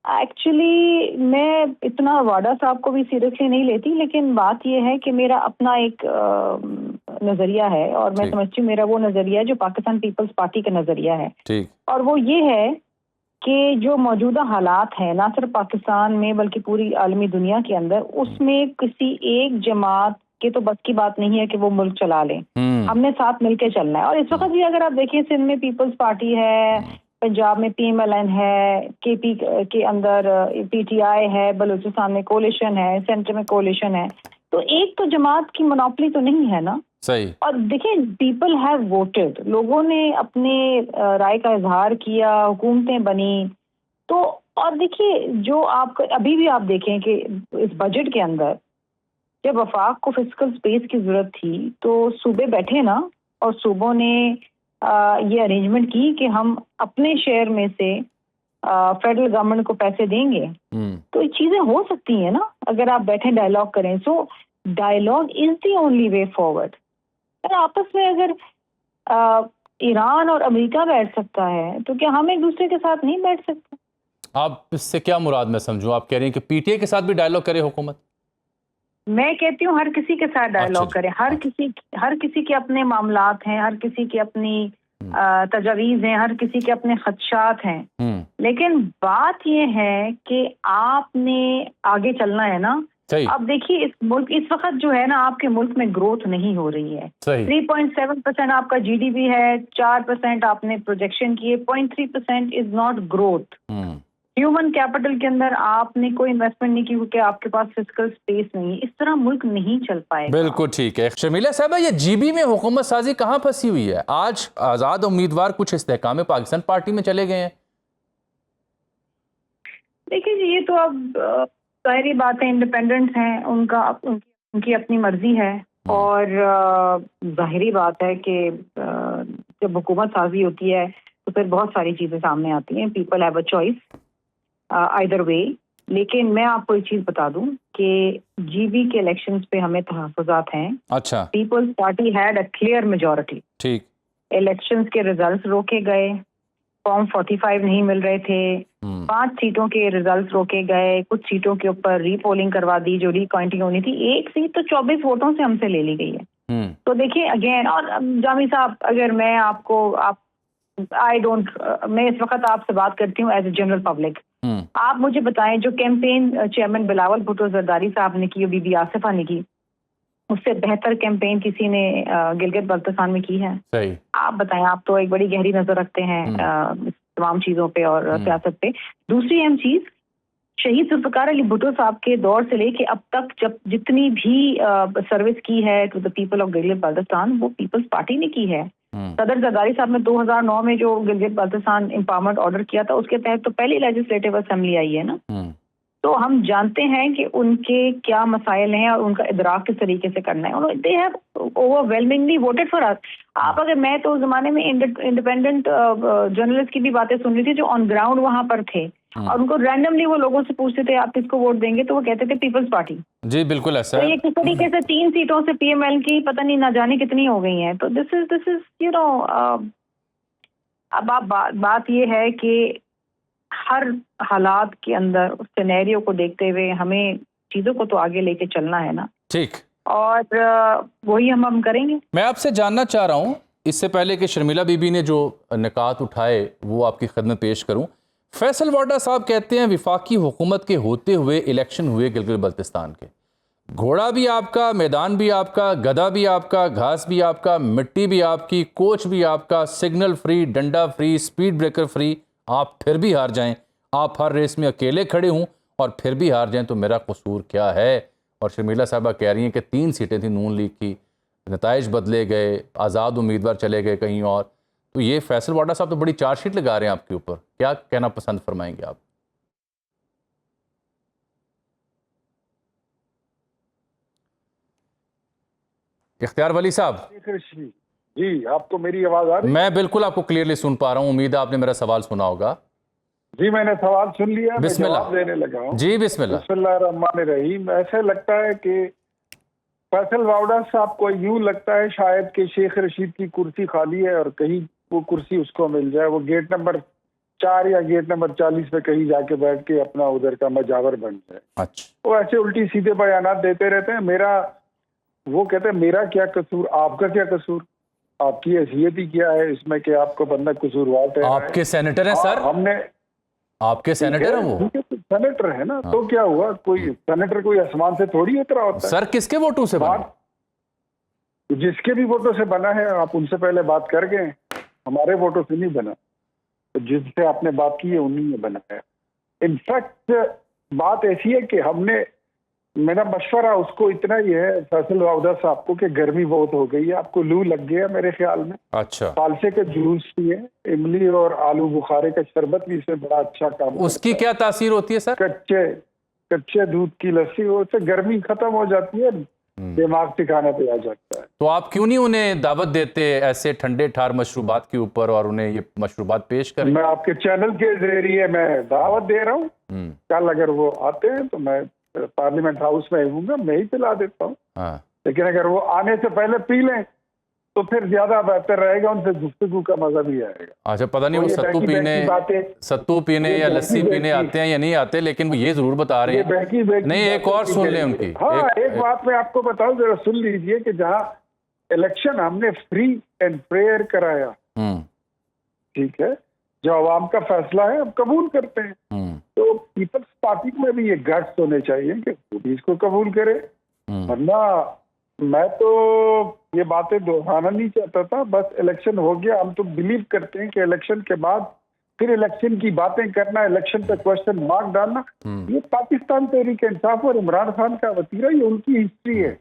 ایکچولی میں اتنا واڈا صاحب کو بھی سیریسلی نہیں لیتی, لیکن بات یہ ہے کہ میرا اپنا ایک نظریہ ہے اور میں ٹھیک۔ سمجھتی ہوں میرا وہ نظریہ ہے جو پاکستان پیپلز پارٹی کا نظریہ ہے، ٹھیک۔ اور وہ یہ ہے کہ جو موجودہ حالات ہیں نہ صرف پاکستان میں بلکہ پوری عالمی دنیا کے اندر، اس میں کسی ایک جماعت کے تو بس کی بات نہیں ہے کہ وہ ملک چلا لیں، ہم نے ساتھ مل کے چلنا ہے۔ اور اس وقت بھی اگر آپ دیکھیں سندھ میں پیپلز پارٹی ہے، پنجاب میں PMLN ہے، KP کے اندر PTI ہے، بلوچستان میں کولیشن ہے، سینٹر میں کولیشن ہے، تو ایک تو جماعت کی منوپلی تو نہیں ہے نا۔ صحیح۔ اور دیکھیں پیپل ہیو ووٹڈ، لوگوں نے اپنے رائے کا اظہار کیا، حکومتیں بنی، تو اور دیکھیے جو آپ ابھی بھی آپ دیکھیں کہ اس بجٹ کے اندر جب وفاق کو فسکل سپیس کی ضرورت تھی تو صوبے بیٹھے نا، اور صوبوں نے یہ ارینجمنٹ کی کہ ہم اپنے شیئر میں سے فیڈرل گورنمنٹ کو پیسے دیں گے، تو یہ چیزیں ہو سکتی ہیں نا اگر آپ بیٹھیں ڈائلاگ کریں۔ So dialogue is the only way forward. آپس میں اگر ایران اور امریکہ بیٹھ سکتا ہے تو کیا ہم ایک دوسرے کے ساتھ نہیں بیٹھ سکتے؟ آپ اس سے کیا مراد میں سمجھوں؟ آپ کہہ رہی ہیں کہ PTI کے ساتھ بھی ڈائلاگ کرے حکومت؟ میں کہتی ہوں ہر کسی کے ساتھ ڈائلاگ کرے، ہر کسی کے اپنے معاملات ہیں، ہر کسی کی اپنی تجاویز ہیں، ہر کسی کے اپنے خدشات ہیں، لیکن بات یہ ہے کہ آپ نے آگے چلنا ہے نا۔ اب دیکھیے اس ملک اس وقت جو ہے نا آپ کے ملک میں گروتھ نہیں ہو رہی ہے، 3.7% آپ کا GDP ہے، 4% آپ نے پروجیکشن کیے، 0.3% is not growth. Human capital کے اندر آپ نے کوئی انویسٹمنٹ نہیں کی کیونکہ آپ کے پاس فسکل سپیس نہیں ہے، اس طرح ملک نہیں چل پائے گا۔ بالکل ٹھیک ہے۔ شرمیلا صاحبہ، یہ GB میں حکومت سازی کہاں پھنسی ہوئی ہے؟ آج آزاد امیدوار کچھ استحکام پاکستان پارٹی میں چلے گئے ہیں۔ دیکھیے جی یہ تو اب ظاہری بات ہے، انڈیپینڈنٹ ہیں، ان کی اپنی مرضی ہے، اور ظاہری بات ہے کہ جب حکومت سازی ہوتی ہے تو پھر بہت ساری چیزیں سامنے آتی ہیں، people have a choice either way. لیکن میں آپ کو ایک چیز بتا دوں کہ GB کے الیکشنز پہ ہمیں تحفظات ہیں۔ اچھا۔ Peoples Party had a clear majority. ٹھیک۔ الیکشنز کے ریزلٹس روکے گئے، فارم 45 نہیں مل رہے تھے، 5 سیٹوں کے ریزلٹس روکے گئے، کچھ سیٹوں کے اوپر ری پولنگ کروا دی جو ری کاؤنٹنگ ہونی تھی، ایک سیٹ تو 24 ووٹوں سے ہم سے لے لی گئی ہے۔ تو دیکھیے اگین، اور جامی صاحب اگر میں آپ کو میں اس وقت آپ سے بات کرتی ہوں ایز اے جنرل پبلک، آپ مجھے بتائیں جو کیمپین چیئرمین بلاول بھٹو زرداری صاحب نے کی اور بی بی آصفہ نے کی، اس سے بہتر کیمپین کسی نے گلگت بلتستان میں کی ہے؟ صحیح۔ آپ بتائیں، آپ تو ایک بڑی گہری نظر رکھتے ہیں تمام چیزوں پہ اور سیاست پہ۔ دوسری اہم چیز، شہید ذوالفقار علی بھٹو صاحب کے دور سے لے کے اب تک جتنی بھی سروس کی ہے to the people of Gilgit Baltistan, وہ پیپلز پارٹی نے کی ہے۔ صدر زرداری صاحب نے 2009 میں جو گلگت بلتستان امپاورمنٹ آرڈر کیا تھا، اس کے تحت تو پہلی لیجسلیٹو اسمبلی آئی ہے نا۔ تو ہم جانتے ہیں کہ ان کے کیا مسائل ہیں اور ان کا ادراک کس طریقے سے کرنا ہے۔ They have over ویلمنگلی voted for اس۔ آپ اگر میں تو اس زمانے میں انڈیپینڈنٹ جرنلسٹ کی بھی باتیں سن رہی تھی جو آن گراؤنڈ وہاں پر تھے، اور ان کو رینڈملی وہ لوگوں سے پوچھتے تھے آپ کس کو ووٹ دیں گے، تو وہ کہتے تھے پیپلز پارٹی۔ جی بالکل ایسا تو یہ کس طریقے سے 3 سیٹوں سے PML کی پتہ نہیں نہ جانے کتنی ہو گئی ہیں۔ تو دس از یو نو، اب آپ بات یہ ہے کہ ہر حالات کے اندر سینیریو کو دیکھتے ہوئے ہمیں چیزوں کو تو آگے لے کے چلنا ہے نا۔ ٹھیک، اور وہی ہم کریں گے۔ میں آپ سے جاننا چاہ رہا ہوں، اس سے پہلے کہ شرمیلا بی بی نے جو نکات اٹھائے وہ آپ کی خدمت پیش کروں، فیصل واڈا صاحب کہتے ہیں وفاقی حکومت کے ہوتے ہوئے الیکشن ہوئے گلگت بلتستان کے، گھوڑا بھی آپ کا، میدان بھی آپ کا، گدھا بھی آپ کا، گھاس بھی آپ کا، مٹی بھی آپ کی، کوچ بھی آپ کا، سگنل فری، ڈنڈا فری، سپیڈ بریکر فری، آپ پھر بھی ہار جائیں، آپ ہر ریس میں اکیلے کھڑے ہوں اور پھر بھی ہار جائیں تو میرا قصور کیا ہے؟ اور شرمیلا صاحبہ کہہ رہی ہیں کہ 3 سیٹیں تھیں نون لیگ کی، نتائج بدلے گئے، آزاد امیدوار چلے گئے کہیں اور، تو یہ فیصل واڈا صاحب تو بڑی چارج شیٹ لگا رہے ہیں آپ کے اوپر، کیا کہنا پسند فرمائیں گے آپ؟ اختیار ولی صاحب جی، آپ کو میری آواز آ رہی ہے؟ میں بالکل آپ کو کلیئرلی سن پا رہا ہوں، امید ہے آپ نے میرا سوال سنا ہوگا۔ جی میں نے سوال سن لیا، میں بسم اللہ جواب دینے لگا ہوں۔ جی بسم اللہ۔ بسم اللہ الرحمن الرحیم۔ ایسے لگتا ہے کہ فیصل واوڈا صاحب کو یوں لگتا ہے شاید کہ شیخ رشید کی کرسی خالی ہے اور کہیں وہ کرسی اس کو مل جائے، وہ گیٹ نمبر 4 یا گیٹ نمبر 40 پہ کہیں جا کے بیٹھ کے اپنا ادھر کا مجاور بن جائے۔ اچھا، وہ ایسے الٹی سیدھے بیانات دیتے رہتے ہیں۔ میرا وہ کہتے ہیں میرا کیا قصور، آپ کا کیا قصور، آپ کی حیثیت ہی کیا ہے اس میں کہ آپ کو بندہ قصوروار ٹھہرایا ہے؟ آپ کے سینیٹر ہیں سر، ہم نے آپ کے سینیٹر ہیں وہ؟ سینیٹر ہے نا، تو کیا ہوا، کوئی سینیٹر کوئی آسمان سے تھوڑی اترا ہوتا ہے. سر کس کے ووٹوں سے بنا؟ جس کے بھی ووٹوں سے بنا ہے، آپ ان سے پہلے بات کر گئے، ہمارے ووٹوں سے نہیں بنا، تو جس سے آپ نے بات کی ہے انہی نے بنا ہے. انفیکٹ بات ایسی ہے کہ ہم نے، میرا مشورہ اس کو اتنا ہی ہے فیصل واؤدہ صاحب کو، کہ گرمی بہت ہو گئی ہے، آپ کو لو لگ گیا میرے خیال میں. اچھا، فالسے کا جوس پیے، املی اور آلو بخارے کا شربت بھی اس سے بڑا اچھا کام اس کی کیا تاثیر ہوتی ہے سر؟ کچے دودھ کی لسی، اس سے گرمی ختم ہو جاتی ہے، دماغ ٹھکانے پہ آ جاتا ہے. تو آپ کیوں نہیں انہیں دعوت دیتے ایسے ٹھنڈے ٹھار مشروبات کے اوپر اور انہیں یہ مشروبات پیش کریں؟ میں آپ کے چینل کے ذریعے میں دعوت دے رہا ہوں، کل اگر وہ آتے ہیں تو میں پارلیمنٹ ہاؤس میں ہوں گا، میں ہی پلا دیتا ہوں. لیکن اگر وہ آنے سے پہلے پی لیں تو پھر زیادہ بہتر رہے گا، ان سے گفتگو کا مزہ بھی آئے گا. اچھا، پتہ نہیں وہ ستو پینے یا لسی پینے آتے ہیں یا نہیں آتے، لیکن وہ یہ ضرور بتا رہے ہیں. نہیں، ایک اور سن لیں ان کی. ہاں، ایک بات میں آپ کو بتاؤں، ذرا سن لیجئے، کہ جہاں الیکشن ہم نے فری اینڈ فیئر کرایا، ٹھیک ہے، جو عوام کا فیصلہ ہے ہم قبول کرتے ہیں، تو پیپلز پارٹی میں بھی یہ گٹس ہونے چاہیے کہ وہ بھی اس کو قبول کرے. ورنہ میں تو یہ باتیں دہرانا نہیں چاہتا تھا، بس الیکشن ہو گیا، ہم تو بلیو کرتے ہیں کہ الیکشن کے بعد پھر الیکشن کی باتیں کرنا، الیکشن پہ کوشچن مارک ڈالنا، یہ پاکستان تحریک انصاف اور عمران خان کا وتیرہ، یہ ان کی ہسٹری ہے.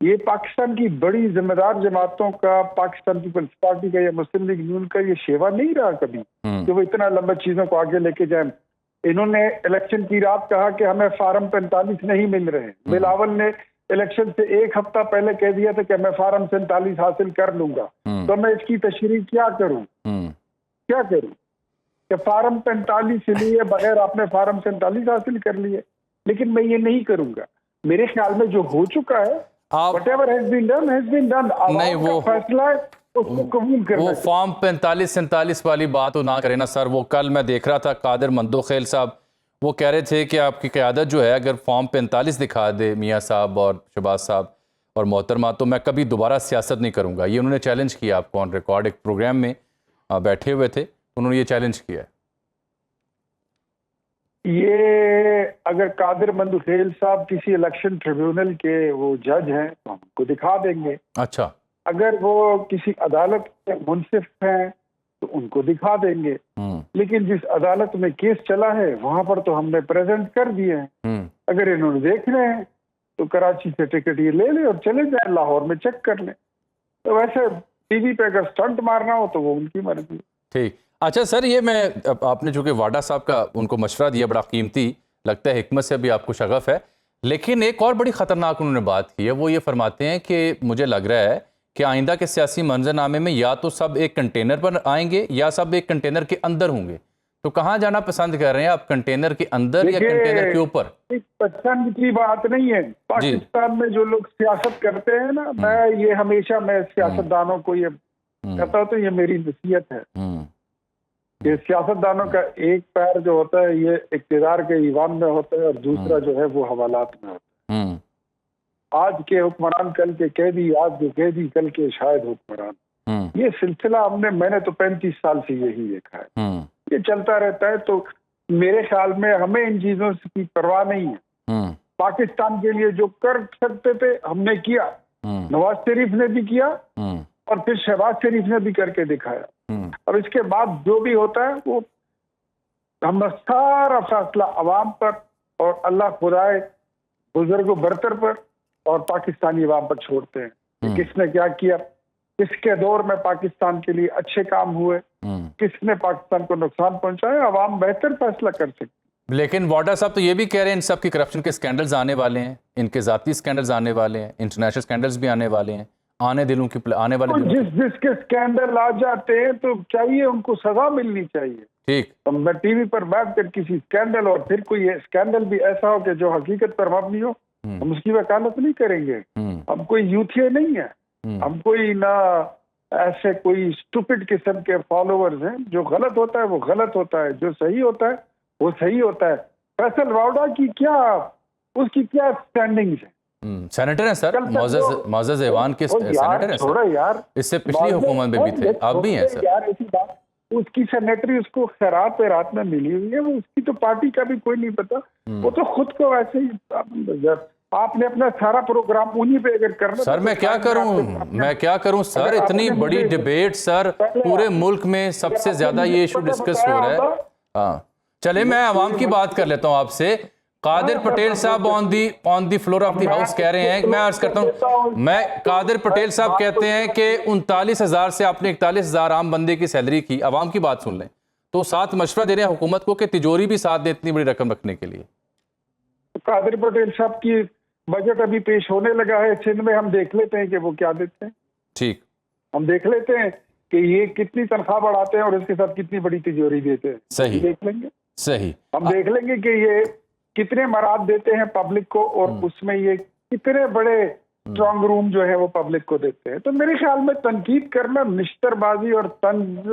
یہ پاکستان کی بڑی ذمہ دار جماعتوں کا، پاکستان پیپلز پارٹی کا یا مسلم لیگ نون کا یہ شیوا نہیں رہا کبھی کہ وہ اتنا لمبا چیزوں کو آگے لے کے جائیں. انہوں نے الیکشن کی رات کہا کہ ہمیں فارم 45 نہیں مل رہے. بلاول نے الیکشن سے ایک ہفتہ پہلے کہہ دیا تھا کہ میں فارم 47 حاصل کر لوں گا. تو میں اس کی تشریح کیا کروں کہ فارم 45 لیے بغیر آپ نے فارم 47 حاصل کر لیے. لیکن میں یہ نہیں کروں گا. میرے خیال میں جو ہو چکا ہے، whatever has been done has been done. عوام کا فیصلہ ہے، اس کو قبول کرنا. وہ فارم 45-47 والی بات تو نہ کریں نا سر. وہ کل میں دیکھ رہا تھا قادر مندوخیل صاحب، وہ کہہ رہے تھے کہ آپ کی قیادت جو ہے اگر فارم 45 دکھا دے میاں صاحب اور شہباز صاحب اور محترمہ، تو میں کبھی دوبارہ سیاست نہیں کروں گا. یہ انہوں نے چیلنج کیا آپ کو آن ریکارڈ، ایک پروگرام میں بیٹھے ہوئے تھے، انہوں نے یہ چیلنج کیا ہے. یہ اگر قادر مندوخیل صاحب کسی الیکشن ٹریبیونل کے وہ جج ہیں تو ہم کو دکھا دیں گے. اچھا، اگر وہ کسی عدالت کے منصف ہیں تو ان کو دکھا دیں گے. لیکن جس عدالت میں کیس چلا ہے وہاں پر تو ہم نے پریزنٹ کر دیے ہیں. اگر انہوں نے دیکھنے ہیں تو کراچی سے ٹکٹ یہ لے لیں اور چلے جائیں، لاہور میں چیک کر لیں. تو ویسے ٹی وی پہ اگر سٹنٹ مارنا ہو تو وہ ان کی مرضی. ٹھیک. اچھا سر، یہ میں آپ نے جو کہ واڈا صاحب کا ان کو مشورہ دیا بڑا قیمتی لگتا ہے، حکمت سے بھی آپ کو شغف ہے، لیکن ایک اور بڑی خطرناک انہوں نے بات کی ہے. وہ یہ فرماتے ہیں کہ مجھے لگ رہا ہے کہ آئندہ کے سیاسی منظرنامے میں یا تو سب ایک کنٹینر پر آئیں گے یا سب ایک کنٹینر کے اندر ہوں گے. تو کہاں جانا پسند کر رہے ہیں آپ، کنٹینر کے اندر یا کنٹینر کے اوپر؟ پسند کی بات نہیں ہے. پاکستان میں جو لوگ سیاست کرتے ہیں نا، میں سیاست دانوں کو یہ کہتا ہوں، تو یہ میری نصیحت ہے کہ سیاست دانوں کا ایک پیر جو ہوتا ہے یہ اقتدار کے ایوان میں ہوتا ہے اور دوسرا جو ہے وہ حوالات میں ہوتا ہے. آج کے حکمران کل کے قیدی، آج کے قیدی کل کے شاید حکمران. یہ سلسلہ میں نے تو 35 سال سے یہی دیکھا ہے. یہ چلتا رہتا ہے. تو میرے خیال میں ہمیں ان چیزوں کی پرواہ نہیں ہے. پاکستان کے لیے جو کر سکتے تھے ہم نے کیا. نواز شریف نے بھی کیا اور پھر شہباز شریف نے بھی کر کے دکھایا. اور اس کے بعد جو بھی ہوتا ہے وہ ہم سارا فیصلہ عوام پر اور اللہ خدائے بزرگ و برتر پر اور پاکستانی عوام پر چھوڑتے ہیں. کس نے کیا کیا، کس کے دور میں پاکستان کے لیے اچھے کام ہوئے، کس نے پاکستان کو نقصان پہنچایا، عوام بہتر فیصلہ کر سکتے. لیکن واڈا صاحب تو یہ بھی کہہ رہے ہیں ان سب کی کرپشن کے سکینڈلز آنے والے ہیں، ان کے ذاتی سکینڈلز آنے والے ہیں، انٹرنیشنل سکینڈلز بھی آنے والے ہیں آنے والے جس کے سکینڈل آ جاتے ہیں تو چاہیے ان کو سزا ملنی چاہیے. ٹھیک، میں ٹی وی پر بیٹھ کر کسی سکینڈل اور پھر کوئی اسکینڈل بھی ایسا ہو کہ جو حقیقت پر مبنی ہو، ہم اس کی وکالت نہیں کریں گے. ہم کوئی یوتھیے نہیں ہیں، ہم کوئی نہ ایسے کوئی اسٹوپڈ قسم کے فالوورز ہیں. جو غلط ہوتا ہے وہ غلط ہوتا ہے، جو صحیح ہوتا ہے وہ صحیح ہوتا ہے. فیصل واؤڈا کی کیا، اس کی کیا اسٹینڈنگز ہیں، سینیٹر ہیں سر، معزز ایوان کے سینیٹر ہیں چھوڑا سر، یار، اس سے پچھلی حکومت میں بھی تھے، آپ بھی ہیں سر۔ یار ایسی بات، اس کی سینیٹری اس کو خیرات پہ رات میں ملی ہوئی ہے، وہ اس کی تو پارٹی کا بھی کوئی نہیں پتا، وہ تو خود کو ویسے ہی، آپ نے اپنا سارا پروگرام انہی پہ اگر کرنا سر میں کیا کروں سر، اتنی بڑی ڈیبیٹ سر، پورے ملک میں سب سے زیادہ یہ ایشو ڈسکس ہو رہا ہے۔ ہاں چلے میں عوام کی بات کر لیتا ہوں آپ سے۔ قادر پٹیل صاحب آن the floor of the house کہہ رہے ہیں، میں عرض کرتا ہوں، قادر پٹیل صاحب کہتے ہیں کہ 39,000 سے آپ نے 41,000 عام بندے کی سیلری کی۔ عوام کی بات سن لیں تو ساتھ مشورہ دے رہے ہیں حکومت کو کہ تجوری بھی ساتھ دے اتنی بڑی رقم رکھنے کے لیے۔ قادر پٹیل صاحب کی بجٹ ابھی پیش ہونے لگا ہے سندھ میں، ہم دیکھ لیتے ہیں کہ وہ کیا دیتے ہیں۔ ٹھیک، ہم دیکھ لیتے ہیں کہ یہ کتنی تنخواہ بڑھاتے ہیں اور اس کے ساتھ کتنی بڑی تجوری دیتے ہیں۔ صحیح، دیکھ لیں گے، صحیح، ہم دیکھ لیں گے کہ یہ کتنے مراد دیتے ہیں پبلک کو، اور اس میں یہ کتنے بڑے اسٹرانگ روم جو ہے وہ پبلک کو دیتے ہیں۔ تو میرے خیال میں تنقید کرنا، نشتر بازی اور طنز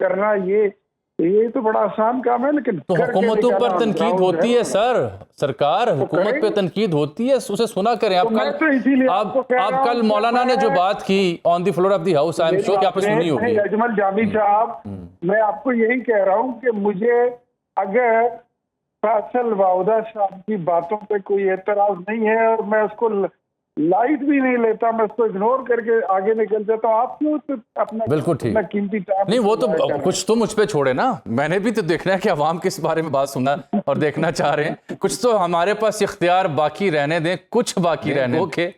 کرنا، یہ تو بڑا آسان کام ہے، لیکن تو حکومتوں پر تنقید ہوتی ہے سر، سرکار حکومت پہ تنقید ہوتی ہے، اسے سنا کریں۔ آپ کل مولانا نے جو بات کی on the floor of the house, I am sure کہ آپ نے سنی ہوگی۔ اجمل جامی صاحب، میں آپ کو یہی کہہ رہا ہوں کہ مجھے اگر فیصل واؤدہ صاحب کی باتوں پہ کوئی اعتراض نہیں ہے اور میں اس کو لائٹ بھی نہیں لیتا، میں اس کو اگنور کر کے آگے نکل جاتا ہوں، آپ کیوں اپنا بالکل ٹھیک قیمتی ٹائم؟ نہیں، وہ تو کچھ تو مجھ پہ چھوڑے نا، میں نے بھی تو دیکھنا ہے کہ عوام کس بارے میں بات سننا اور دیکھنا چاہ رہے ہیں، کچھ تو ہمارے پاس اختیار باقی رہنے دیں، کچھ باقی رہنے دیں کہ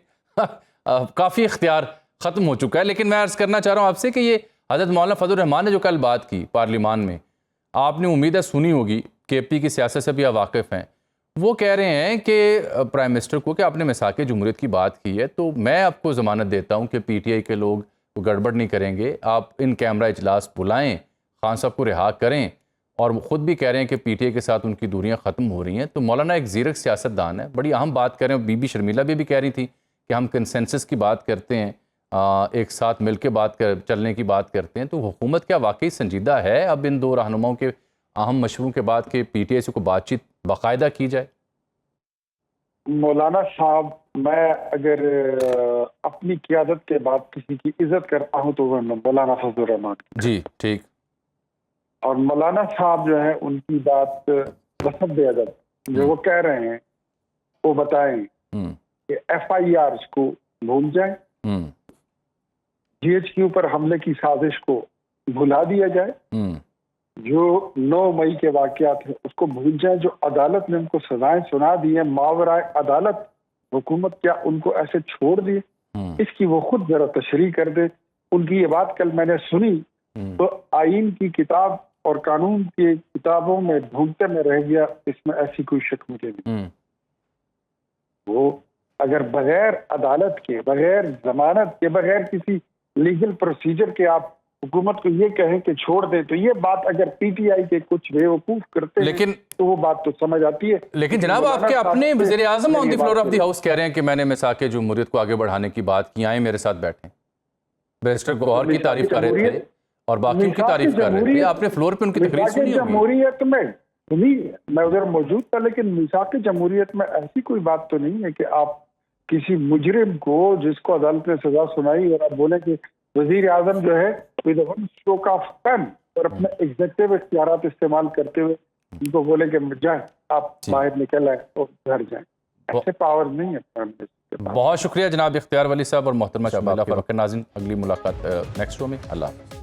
کافی اختیار ختم ہو چکا ہے۔ لیکن میں عرض کرنا چاہ رہا ہوں آپ سے کہ یہ حضرت مولانا فضل الرحمان نے جو کل بات کی پارلیمان میں، آپ نے امید ہے سنی ہوگی، کے پی کی سیاست سے بھی آپ واقف ہیں۔ وہ کہہ رہے ہیں کہ پرائم منسٹر کو کہ آپ نے میثاق جمہوریت کی بات کی ہے تو میں آپ کو ضمانت دیتا ہوں کہ پی ٹی آئی کے لوگ گڑبڑ نہیں کریں گے، آپ ان کیمرہ اجلاس بلائیں، خان صاحب کو رہا کریں، اور وہ خود بھی کہہ رہے ہیں کہ پی ٹی آئی کے ساتھ ان کی دوریاں ختم ہو رہی ہیں۔ تو مولانا ایک زیرک سیاستدان ہے، بڑی اہم بات کر رہے ہیں، بی بی شرمیلا بھی کہہ رہی تھی کہ ہم کنسنسس کی بات کرتے ہیں، ایک ساتھ مل کے چلنے کی بات کرتے ہیں۔ تو حکومت کیا واقعی سنجیدہ ہے اب ان دو رہنماؤں کے اہم مشوروں کے بعد کہ پی ٹی آئی سے کو بات چیت باقاعدہ کی جائے؟ مولانا صاحب، میں اگر اپنی قیادت کے بعد کسی کی عزت کرتا ہوں تو وہ مولانا فضل الرحمان کی۔ جی ٹھیک۔ اور مولانا صاحب جو ہے ان کی بات رسد ادب جو وہ کہہ رہے ہیں وہ بتائیں کہ ایف آئی آر کو بھول جائیں، جی ایچ کیو پر حملے کی سازش کو بھلا دیا جائے، جو 9 مئی کے واقعات ہیں اس کو بھول جائیں، جو عدالت نے ان کو سزائیں سنا دی ہیں، ماورائے عدالت حکومت کیا ان کو ایسے چھوڑ دیے، اس کی وہ خود ذرا تشریح کر دیں۔ ان کی یہ بات کل میں نے سنی تو آئین کی کتاب اور قانون کی کتابوں میں ڈھونڈتے میں رہ گیا، اس میں ایسی کوئی شک مجھے نہیں۔ وہ اگر بغیر عدالت کے، بغیر ضمانت کے، بغیر کسی لیگل پروسیجر کے آپ حکومت کو یہ کہیں کہ چھوڑ دیں، تو یہ بات اگر پی ٹی آئی کے کچھ بیوقوف کرتے ہیں تو وہ بات تو سمجھ آتی ہے۔ لیکن جناب آپ کے اپنے وزیر اعظم آن the floor of the house کہہ رہے ہیں کہ میں نے میثاق جمہوریت کو آگے بڑھانے کی بات کی، آئیں میرے ساتھ بیٹھیں، بیرسٹر گوہر کی تعریف کر رہے تھے اور باقیوں کی تعریف کر رہے تھے، آپ نے فلور پہ ان کی تقریر سنی ہوگی۔ جمہوریت میں ادھر موجود تھا، لیکن میثاق جمہوریت میں ایسی کوئی بات تو نہیں ہے کہ آپ کسی مجرم کو جس کو عدالت نے سزا سنائی اور آپ بولیں کہ وزیر اعظم جو ہے with one stroke of pen اور اپنے ایگزیکٹو اختیارات استعمال کرتے ہوئے ان کو بولیں کہ جائیں آپ باہر نکل آئے اور گھر جائیں، ایسے پاور نہیں ہے۔ بہت شکریہ جناب اختیار ولی صاحب اور محترمہ شمیلہ فاروق۔ ناظرین اگلی ملاقات نیکسٹ شو میں، اللہ حافظ۔